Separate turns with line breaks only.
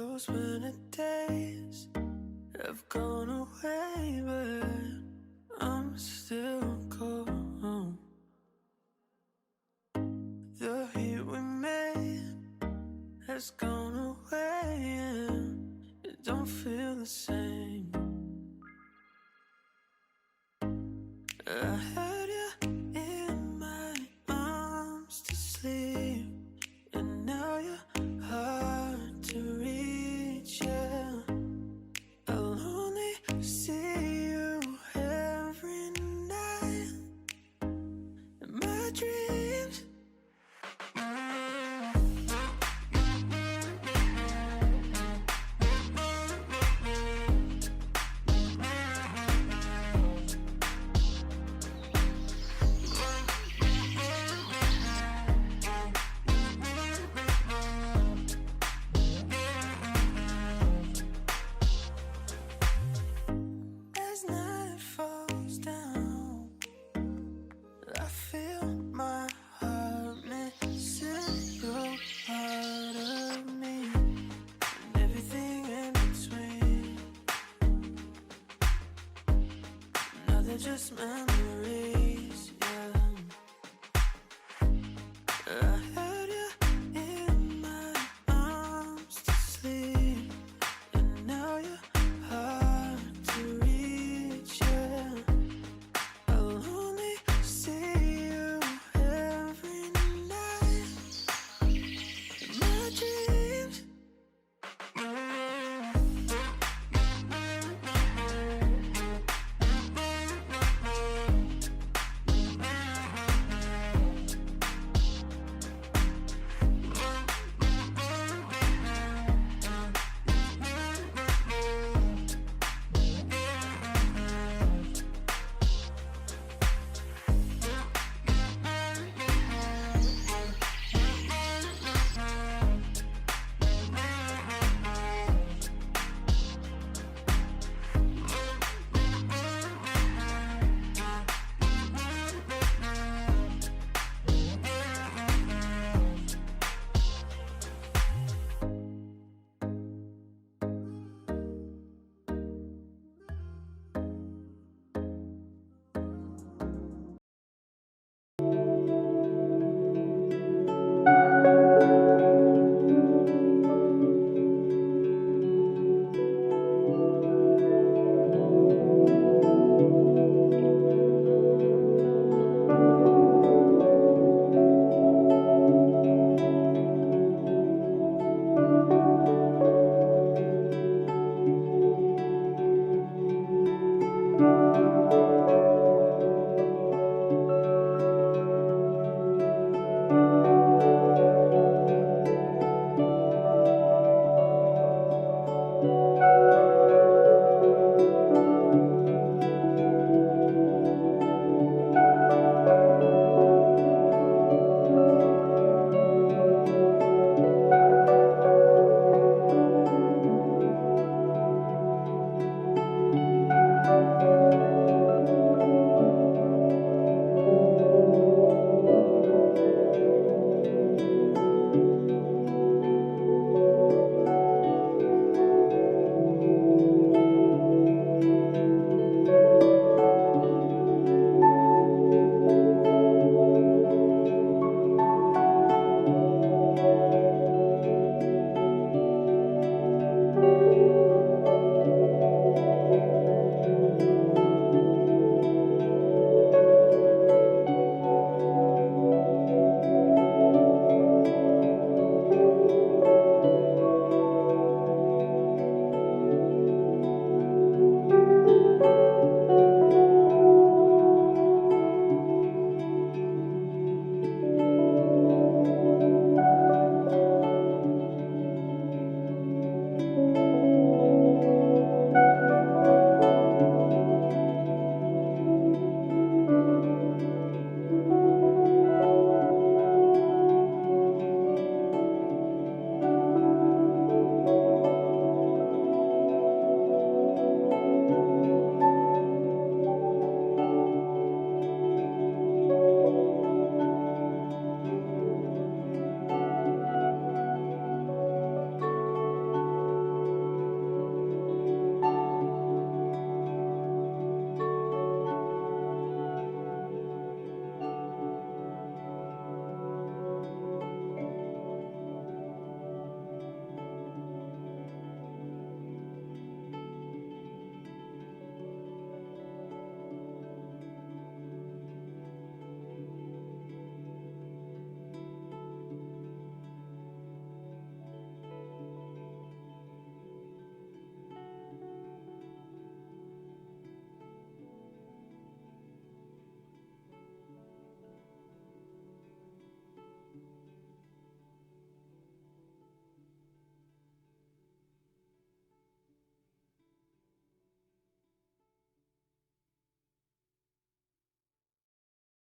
those winter days have gone away, but I'm still cold. The heat we made has gone away, and it don't feel the same. I had you in my arms to sleep, and now you're hard to reach, yeah. I'll only see you every night in my dreams. As night falls down, I feel my heart missing your part of me, and everything in between. Now they're just memories.